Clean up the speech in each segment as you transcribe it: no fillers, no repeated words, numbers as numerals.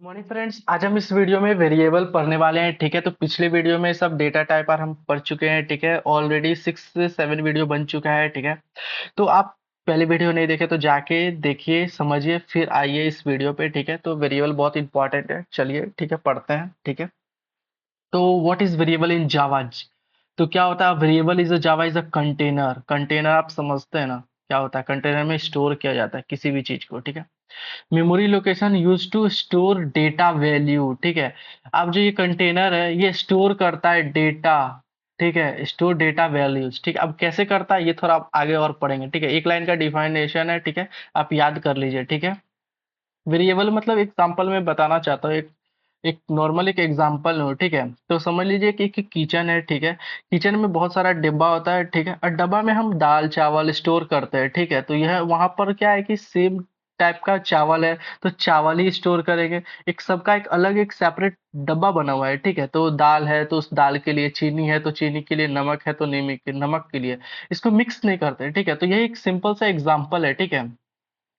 Morning friends, आज हम इस वीडियो में वेरिएबल पढ़ने वाले हैं। ठीक है, तो पिछले वीडियो में सब डेटा टाइप पर हम पढ़ चुके हैं। ठीक है, ऑलरेडी 6 से 7 वीडियो बन चुका है। ठीक है, तो आप पहले वीडियो नहीं देखे तो जाके देखिए, समझिए, फिर आइए इस वीडियो पे। ठीक है, तो वेरिएबल बहुत इंपॉर्टेंट है। चलिए ठीक है, पढ़ते हैं। ठीक है, तो व्हाट इज वेरिएबल इन जावा? तो क्या होता है variable is a Java is a container. Container आप समझते हैं ना क्या होता है? कंटेनर में स्टोर किया जाता है किसी भी चीज को। ठीक है, memory location use to store data value. ठीक है, अब जो ये कंटेनर है ये स्टोर करता है डेटा। ठीक है, स्टोर डेटा वैल्यूज। ठीक है, अब कैसे करता है ये थोड़ा आप आगे और पढ़ेंगे। ठीक है, एक लाइन का डिफाइनेशन है। ठीक है, आप याद कर लीजिए। ठीक है, वेरिएबल मतलब एग्जांपल में बताना चाहता हूँ। एक एक नॉर्मल एक एग्जांपल हो। ठीक है, तो समझ लीजिए कि एक किचन है। ठीक है, किचन में बहुत सारा डिब्बा होता है। ठीक है, और डब्बा में हम दाल चावल स्टोर करते हैं। ठीक है, तो यह वहां पर क्या है कि सेम टाइप का चावल है तो चावल ही स्टोर करेंगे। एक सबका एक अलग एक सेपरेट डब्बा बना हुआ है। ठीक है, तो दाल है तो उस दाल के लिए चीनी है तो चीनी के लिए, नमक है तो नमक के लिए। इसको मिक्स नहीं करते। ठीक है, तो यही एक सिंपल सा एग्जांपल है। ठीक है,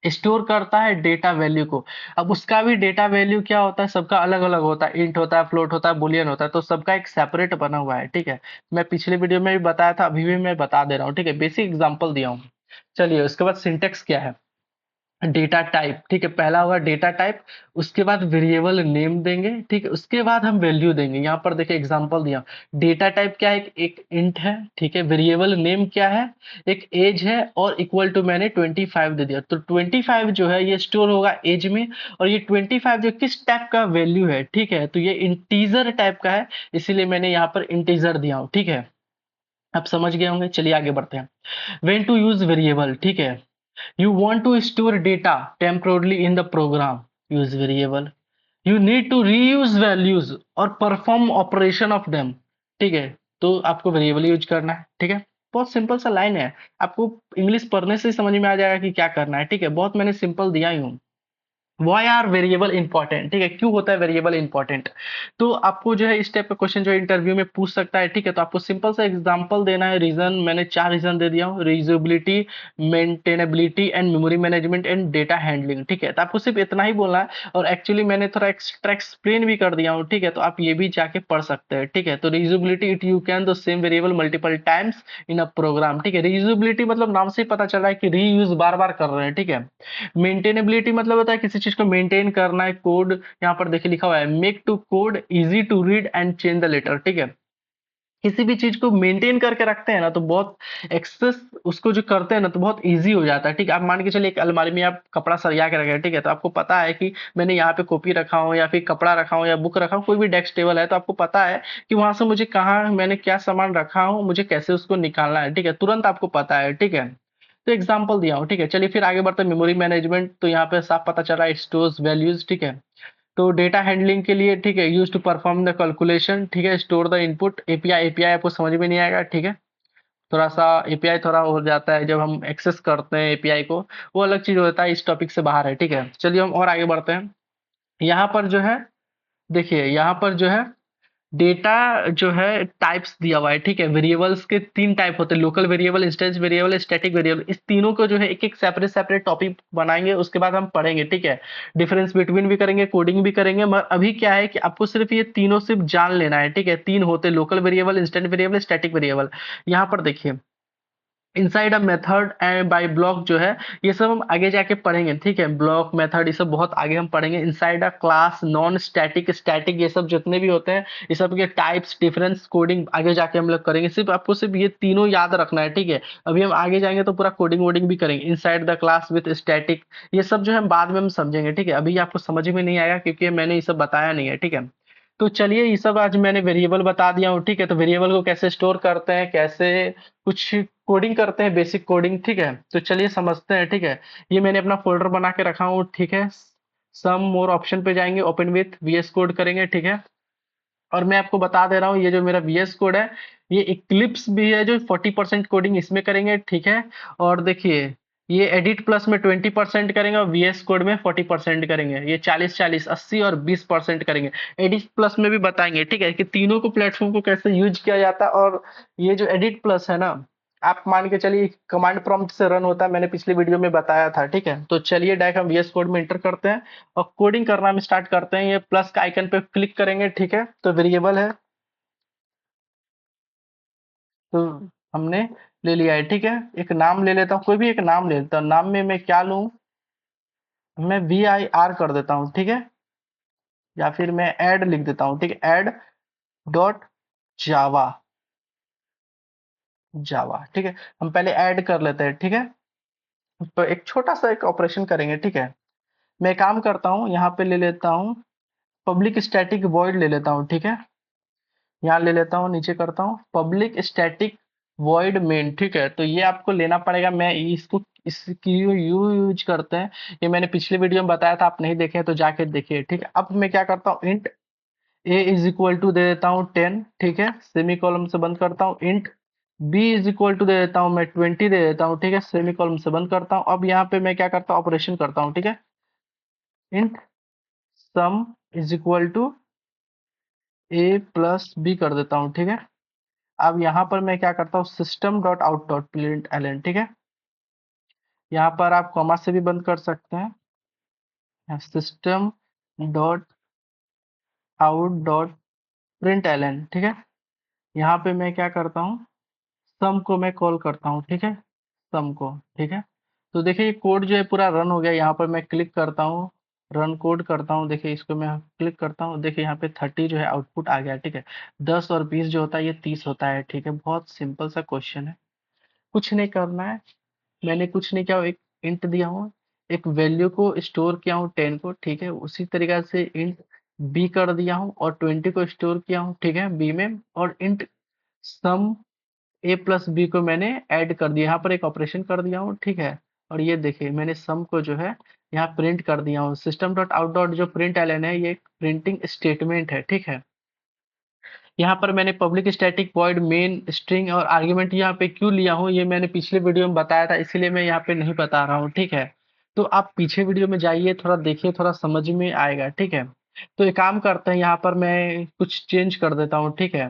स्टोर करता है डेटा वैल्यू को। अब उसका भी डेटा वैल्यू क्या होता है, सबका अलग अलग होता है। इंट होता है, फ्लोट होता है, बुलियन होता है, तो सबका एक सेपरेट बना हुआ है। ठीक है, मैं पिछले वीडियो में भी बताया था, अभी भी मैं बता दे रहा हूँ। ठीक है, बेसिक एग्जांपल दिया हूँ। चलिए उसके बाद सिंटेक्स क्या है, डेटा टाइप। ठीक है, पहला होगा डेटा टाइप, उसके बाद वेरिएबल नेम देंगे। ठीक है, उसके बाद हम वैल्यू देंगे। यहाँ पर देखिए एग्जांपल दिया, डेटा टाइप क्या है, एक इंट है। ठीक है, वेरिएबल नेम क्या है, एक एज है, और इक्वल टू मैंने 25 दे दिया। तो 25 जो है ये स्टोर होगा एज में, और ये 25 जो किस टाइप का वैल्यू है, ठीक है, तो ये इंटीजर टाइप का है, इसीलिए मैंने यहाँ पर इंटीजर दिया हूँ। ठीक है, आप समझ गए होंगे। चलिए आगे बढ़ते हैं। When to use variable. ठीक है, you want to store data temporarily in the program, use variable. You need to reuse values or perform operation of them. ठीक है, तो आपको वेरिएबल यूज करना है। ठीक है, बहुत सिंपल सा लाइन है। आपको इंग्लिश पढ़ने से ही समझ में आ जाएगा कि क्या करना है। ठीक है, बहुत मैंने सिंपल दिया ही हूँ। Why are variable important? ठीक है, क्यों होता है वेरिएबल इंपॉर्टेंट? तो आपको जो है इस टाइप का क्वेश्चन जो इंटरव्यू में पूछ सकता है। ठीक है, तो आपको सिंपल सा एग्जांपल देना है। रीजन मैंने 4 रीजन दे दिया हूँ, reusability, maintainability and memory management and data handling. ठीक है, तो आपको सिर्फ इतना ही बोलना है, और एक्चुअली मैंने थोड़ा एक्स्ट्रा एक्सप्लेन भी कर दिया हूँ। ठीक है, तो आप ये भी जाके पढ़ सकते हैं। ठीक है, तो reusability, it you can the same variable multiple times in a program. ठीक है, रीयूजेबिलिटी मतलब नाम से ही पता चल रहा है कि रीयूज बार बार कर रहे हैं। ठीक है, मेंटेनेबिलिटी मतलब होता है किसी चीज को मेंटेन करना है। कोड यहाँ पर देखिए लिखा हुआ है, make to code easy to read and change the later. ठीक है, किसी भी चीज को मेंटेन करके रखते हैं ना तो बहुत एक्सेस उसको जो करते हैं ना तो बहुत इजी हो जाता है। ठीक है, आप मान के चलिए एक अलमारी में आप कपड़ा सरिया के रखे हैं। ठीक है, तो आपको पता है कि मैंने यहाँ पे कॉपी रखा हूँ या फिर कपड़ा रखा हूँ या बुक रखा हूँ, कोई भी डेस्क टेबल है, तो आपको पता है कि वहां से मुझे कहाँ मैंने क्या सामान रखा हूँ, मुझे कैसे उसको निकालना है। ठीक है, तुरंत आपको पता है। ठीक है, तो एग्जाम्पल दिया हूँ। ठीक है, चलिए फिर आगे बढ़ते हैं। मेमोरी मैनेजमेंट, तो यहाँ पे साफ पता चल रहा है स्टोर्स वैल्यूज। ठीक है, तो डेटा हैंडलिंग के लिए, ठीक है, use to perform the calculation. ठीक है, store the input. API, API आपको समझ में नहीं आएगा। ठीक है, थोड़ा सा एपीआई थोड़ा हो जाता है जब हम एक्सेस करते हैं एपीआई को, वो अलग चीज होता है, इस टॉपिक से बाहर है। ठीक है, चलिए हम और आगे बढ़ते हैं। यहाँ पर जो है, देखिए यहाँ पर जो है डेटा जो है टाइप्स दिया हुआ है। ठीक है, वेरिएबल्स के 3 टाइप होते हैं, local variable, instance variable, static variable. इस तीनों को जो है एक एक सेपरेट सेपरेट टॉपिक बनाएंगे, उसके बाद हम पढ़ेंगे। ठीक है, डिफरेंस बिटवीन भी करेंगे, कोडिंग भी करेंगे, मगर अभी क्या है कि आपको सिर्फ ये तीनों सिर्फ जान लेना है। ठीक है, 3 होते हैं, local variable, instant variable, static variable. यहाँ पर देखिए inside a method and bye block जो है, ये सब हम आगे जाके पढ़ेंगे। ठीक है, ब्लॉक मेथड ये सब बहुत आगे हम पढ़ेंगे। Inside a class, non static, static, ये सब जितने भी होते हैं, ये सब के टाइप्स, डिफरेंस, कोडिंग आगे जाके हम लोग करेंगे। सिर्फ आपको सिर्फ ये तीनों याद रखना है। ठीक है, अभी हम आगे जाएंगे तो पूरा कोडिंग वोडिंग भी करेंगे। Inside the class with static, ये सब जो है बाद में हम समझेंगे। ठीक है, अभी आपको समझ में नहीं आएगा क्योंकि मैंने ये सब बताया नहीं है। ठीक है, तो चलिए ये सब आज मैंने वेरिएबल बता दिया हूँ। ठीक है, तो वेरिएबल को कैसे स्टोर करते हैं, कैसे कुछ कोडिंग करते हैं, बेसिक कोडिंग। ठीक है, तो चलिए समझते हैं। ठीक है, ये मैंने अपना फोल्डर बना के रखा हूँ। ठीक है, सम मोर ऑप्शन पे जाएंगे, ओपन विथ वीएस कोड करेंगे। ठीक है, और मैं आपको बता दे रहा हूँ ये जो मेरा वीएस कोड है, ये इक्लिप्स भी है जो 40% कोडिंग इसमें करेंगे। ठीक है, और देखिए ये एडिट प्लस में 20% करेंगे और वीएस कोड में 40% करेंगे। ये 40-40, 80 और 20% करेंगे। एडिट प्लस में भी बताएंगे। ठीक है, कि तीनों को प्लेटफॉर्म को कैसे यूज किया जाता है। और ये जो एडिट प्लस है ना, आप मान के चलिए कमांड प्रॉम्प्ट से रन होता है, मैंने पिछली वीडियो में बताया था, ठीक है। तो चलिए डायरेक्ट हम वीएस कोड में इंटर करते हैं और कोडिंग करना हम स्टार्ट करते हैं। ये प्लस का आइकन पे क्लिक करेंगे, ठीक है। तो वेरिएबल है, तो हमने ले लिया है, ठीक है। एक नाम ले लेता हूँ, कोई भी एक नाम ले लेता हूँ। नाम में मैं क्या लूँ, मैं VIR कर देता हूँ, ठीक है। या फिर मैं ऐड लिख देता हूँ, ठीक है। ऐड डॉट जावा, जावा, ठीक है। हम पहले ऐड कर लेते हैं, ठीक है। तो एक छोटा सा एक ऑपरेशन करेंगे, ठीक है। मैं काम करता हूँ, यहाँ पे ले लेता हूँ पब्लिक स्टैटिक वॉइड ले लेता हूँ, ठीक है। यहाँ ले लेता हूँ, नीचे करता हूँ पब्लिक स्टैटिक वॉइड मेन, ठीक है। तो ये आपको लेना पड़ेगा, मैं इसको इसकी यूज करते हैं। ये मैंने पिछले वीडियो में बताया था, आप नहीं देखे तो जाके देखिए, ठीक है। अब मैं क्या करता हूँ, int a is equal to दे देता हूँ 10, ठीक है। सेमी कॉलम से बंद करता हूँ। Int b is equal to दे देता हूँ मैं 20 दे देता हूँ, ठीक है। सेमी कॉलम से बंद करता हूँ। अब यहाँ पे मैं क्या करता हूँ, ऑपरेशन करता हूँ, ठीक है। Int sum is equal to A plus B कर देता हूँ, ठीक है। अब यहाँ पर मैं क्या करता हूँ, system dot out dot println, ठीक है। यहाँ पर आप कॉमा से भी बंद कर सकते हैं। System dot out dot println, ठीक है। यहाँ पे मैं क्या करता हूँ, सम को मैं कॉल करता हूँ, ठीक है। सम को, ठीक है। तो देखिए ये कोड जो है पूरा रन हो गया। यहाँ पर मैं क्लिक करता हूँ, रन कोड करता हूँ। देखिए इसको मैं क्लिक करता हूँ, देखिए यहाँ पे 30 जो है आउटपुट आ गया, ठीक है। 10 और 20 जो होता है ये 30 होता है, ठीक है। बहुत सिंपल सा क्वेश्चन है, कुछ नहीं करना है। मैंने कुछ नहीं किया, एक इंट दिया हूँ, एक वैल्यू को स्टोर किया हूँ 10 को, ठीक है। उसी तरीके से इंट बी कर दिया हूँ और 20 को स्टोर किया हूँ, ठीक है, बी में। और इंट सम ए प्लस बी को मैंने ऐड कर दिया, यहाँ पर एक ऑपरेशन कर दिया हूँ, ठीक है। और ये देखिए मैंने सम को जो है यहाँ प्रिंट कर दिया हूँ। सिस्टम डॉट आउट डॉट जो प्रिंट एलन है, ये एक प्रिंटिंग स्टेटमेंट है, ठीक है। यहाँ पर मैंने public static void main string और आर्ग्यूमेंट यहाँ पे क्यों लिया हूँ, ये मैंने पिछले वीडियो में बताया था, इसीलिए मैं यहाँ पे नहीं बता रहा हूँ, ठीक है। तो आप पीछे वीडियो में जाइए, थोड़ा देखिए, थोड़ा समझ में आएगा, ठीक है। तो एक काम करते हैं, यहाँ पर मैं कुछ चेंज कर देता हूँ, ठीक है।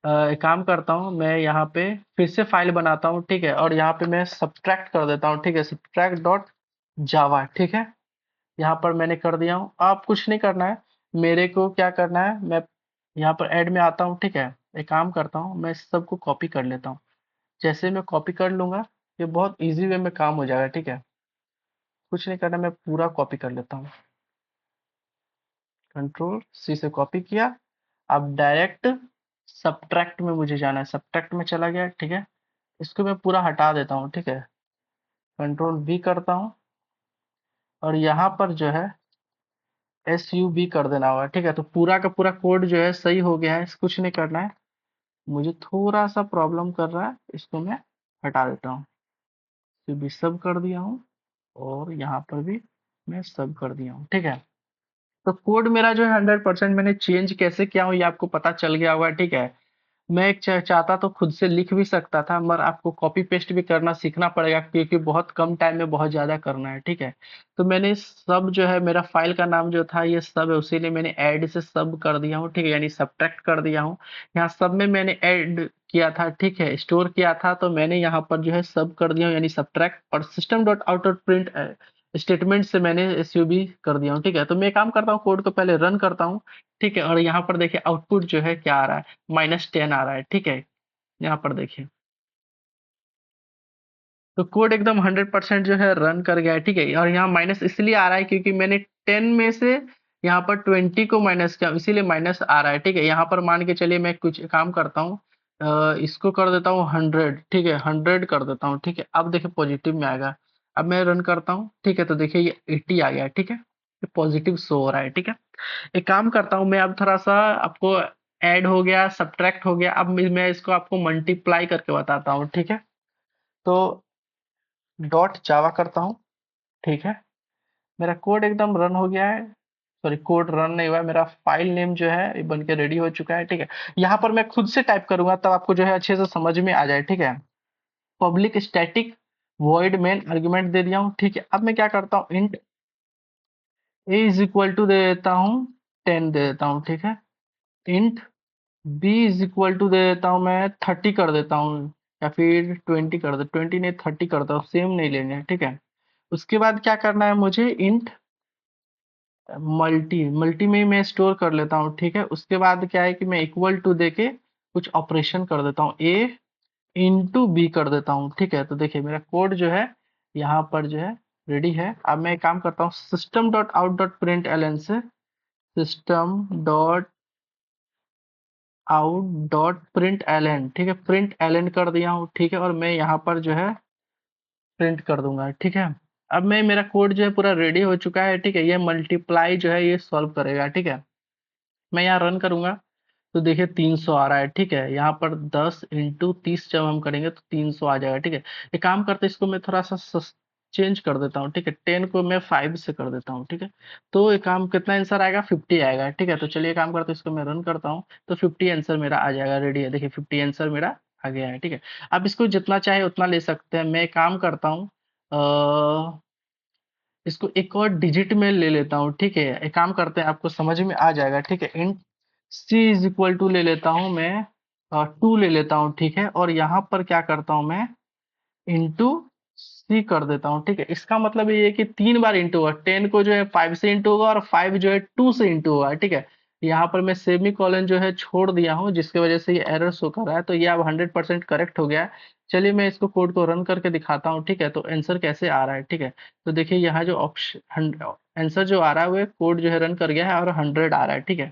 एक काम करता हूँ, मैं यहाँ पे फिर से फाइल बनाता हूँ, ठीक है। और यहाँ पे मैं सब्ट्रैक्ट कर देता हूँ, ठीक है। सब्ट्रैक्ट डॉट जावा, ठीक है। यहाँ पर मैंने कर दिया हूँ। आप कुछ नहीं करना है, मेरे को क्या करना है, मैं यहाँ पर ऐड में आता हूँ, ठीक है। एक काम करता हूँ, मैं इस सबको कॉपी कर लेता हूँ। जैसे मैं कॉपी कर लूंगा, ये बहुत इजी वे में काम हो जाएगा, ठीक है। कुछ नहीं करना, मैं पूरा कॉपी कर लेता हूँ। कंट्रोल सी से कॉपी किया। अब डायरेक्ट सब्ट्रैक्ट में मुझे जाना है, सब्ट्रैक्ट में चला गया, ठीक है। इसको मैं पूरा हटा देता हूँ, ठीक है। कंट्रोल वी करता हूँ और यहाँ पर जो है SUB कर देना होगा, ठीक है। तो पूरा का पूरा कोड जो है सही हो गया है, कुछ नहीं करना है। मुझे थोड़ा सा प्रॉब्लम कर रहा है, इसको मैं हटा देता हूँ। तो भी सब कर दिया हूँ और यहाँ पर भी मैं सब कर दिया हूँ, ठीक है। तो कोड मेरा जो है 100% मैंने चेंज कैसे किया हूँ ये आपको पता चल गया होगा, ठीक है। मैं एक चाहता तो खुद से लिख भी सकता था, मगर आपको कॉपी पेस्ट भी करना सीखना पड़ेगा, क्योंकि बहुत कम टाइम में बहुत ज़्यादा करना है, ठीक है। तो मैंने सब जो है, मेरा फाइल का नाम जो था ये सब है, उसीलिए मैंने ऐड से सब कर दिया हूँ, ठीक है। यानी सब्ट्रैक्ट कर दिया हूँ। यहाँ सब में मैंने ऐड किया था, ठीक है, स्टोर किया था, तो मैंने यहाँ पर जो है सब कर दिया हूँ, यानी सब्ट्रैक्ट। और system dot out dot print statement से मैंने SUB कर दिया हूँ, ठीक है। तो मैं काम करता हूँ, कोड को पहले रन करता हूँ, ठीक है। और यहाँ पर देखिए आउटपुट जो है क्या आ रहा है, -10 आ रहा है, ठीक है। यहाँ पर देखिए, तो कोड एकदम 100% जो है रन कर गया है, ठीक है। और यहाँ माइनस इसलिए आ रहा है क्योंकि मैंने 10 में से यहाँ पर 20 को माइनस किया, इसीलिए माइनस आ रहा है, ठीक है। यहाँ पर मान के चलिए मैं कुछ काम करता हूँ, इसको कर देता हूँ 100, ठीक है। 100 कर देता हूँ, ठीक है। अब देखिए पॉजिटिव में आएगा। अब मैं रन करता हूँ, ठीक है। तो देखिए ये 80 आ गया, ठीक है। ये पॉजिटिव शो हो रहा है, ठीक है। एक काम करता हूँ मैं, अब थोड़ा सा आपको ऐड हो गया, सब्ट्रैक्ट हो गया, अब मैं इसको आपको मल्टीप्लाई करके बताता हूँ, ठीक है। तो डॉट जावा करता हूँ, ठीक है। मेरा कोड एकदम रन हो गया है। सॉरी, कोड रन नहीं हुआ है, मेरा फाइल नेम जो है ये बन के रेडी हो चुका है, ठीक है। यहाँ पर मैं खुद से टाइप करूंगा तब आपको जो है अच्छे से समझ में आ जाए, ठीक है। Public static void main argument दे दिया हूँ, ठीक है। अब मैं क्या करता हूँ, int a is equal to दे देता हूँ 10 दे देता हूँ, ठीक है। Int b is equal to दे देता हूँ मैं 30 कर देता हूँ, या फिर 20 कर दो, 20 नहीं 30 कर दो, सेम नहीं लेंगे, ठीक है। उसके बाद क्या करना है मुझे, इंट मल्टी, मल्टी में ही मैं स्टोर कर लेता हूँ, ठीक है। उसके बाद क्या है कि मैं इक्वल टू देके कुछ ऑपरेशन कर देता हूँ, ए इंटू बी कर देता हूँ, ठीक है। तो देखिए मेरा कोड जो है यहाँ पर जो है रेडी है। अब मैं एक काम करता हूँ, system dot out dot print L से system dot out dot print L N, ठीक है, प्रिंट एल एन कर दिया हूँ, ठीक है। और मैं यहाँ पर जो है प्रिंट कर दूंगा, ठीक है। अब मैं मेरा कोड जो है पूरा रेडी हो चुका है, ठीक है। ये मल्टीप्लाई जो है ये सॉल्व करेगा, ठीक है। मैं यहाँ रन करूंगा तो देखिए 300 आ रहा है, ठीक है। यहाँ पर 10 इंटू 30 जब हम करेंगे तो 300 आ जाएगा, ठीक है। एक काम करते हैं, इसको मैं थोड़ा सा चेंज कर देता हूँ, ठीक है। 10 को मैं 5 से कर देता हूँ, ठीक है। तो एक काम कितना आंसर आएगा, 50 आएगा, ठीक है। तो चलिए काम करते हैं, इसको मैं रन करता हूँ तो 50 आंसर मेरा आ जाएगा, रेडी है। देखिए 50 आंसर मेरा आ गया है, ठीक है। अब इसको जितना चाहे उतना ले सकते हैं। मैं एक काम करता हूँ, इसको एक और डिजिट में ले लेता हूँ, ठीक है। एक काम करते हैं, आपको समझ में आ जाएगा, ठीक है। Int C is equal to ले लेता हूँ मैं, 2 ले लेता हूँ, ठीक है। और यहाँ पर क्या करता हूँ मैं, इंटू सी कर देता हूँ, ठीक है। इसका मतलब ये है कि 3 बार इंटू होगा, 10 को जो है 5 से इंटू होगा और 5 जो है 2 से इंटू होगा, ठीक है। यहाँ पर मैं सेमी कॉलन जो है छोड़ दिया हूँ, जिसकी वजह से ये एरर शो कर रहा है। तो ये अब 100% करेक्ट हो गया है। चलिए मैं इसको कोड को रन करके दिखाता हूँ, ठीक है। तो आंसर कैसे आ रहा है, ठीक है। तो देखिए यहाँ जो ऑप्शन आंसर जो आ रहा है वो कोड जो है रन कर गया है और 100 आ रहा है, ठीक है।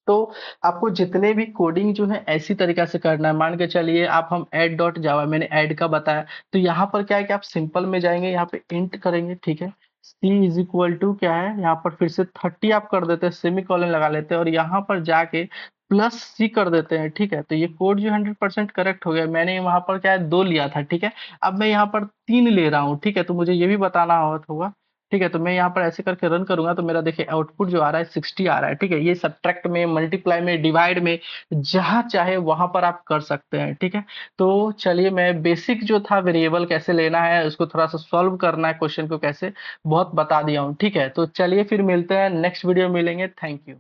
तो आपको जितने भी कोडिंग जो है ऐसी तरीका से करना है। मान के चलिए आप, हम ऐड डॉट जावा, मैंने ऐड का बताया, तो यहाँ पर क्या है कि आप सिंपल में जाएंगे, यहाँ पे इंट करेंगे, ठीक है। सी इज इक्वल टू क्या है, यहाँ पर फिर से 30 आप कर देते हैं, सेमी कॉलन लगा लेते हैं और यहाँ पर जाके प्लस सी कर देते हैं, ठीक है। तो ये कोड जो 100% करेक्ट हो गया। मैंने वहां पर क्या है 2 लिया था, ठीक है। अब मैं यहाँ पर 3 ले रहा हूँ, ठीक है। तो मुझे ये भी बताना होगा, ठीक है। तो मैं यहाँ पर ऐसे करके रन करूंगा तो मेरा देखिए आउटपुट जो आ रहा है 60 आ रहा है, ठीक है। ये सब्ट्रैक्ट में, मल्टीप्लाई में, डिवाइड में, जहां चाहे वहां पर आप कर सकते हैं, ठीक है। तो चलिए, मैं बेसिक जो था वेरिएबल कैसे लेना है, उसको थोड़ा सा सॉल्व करना है, क्वेश्चन को कैसे, बहुत बता दिया हूँ, ठीक है। तो चलिए फिर मिलते हैं नेक्स्ट वीडियो में, मिलेंगे। Thank you.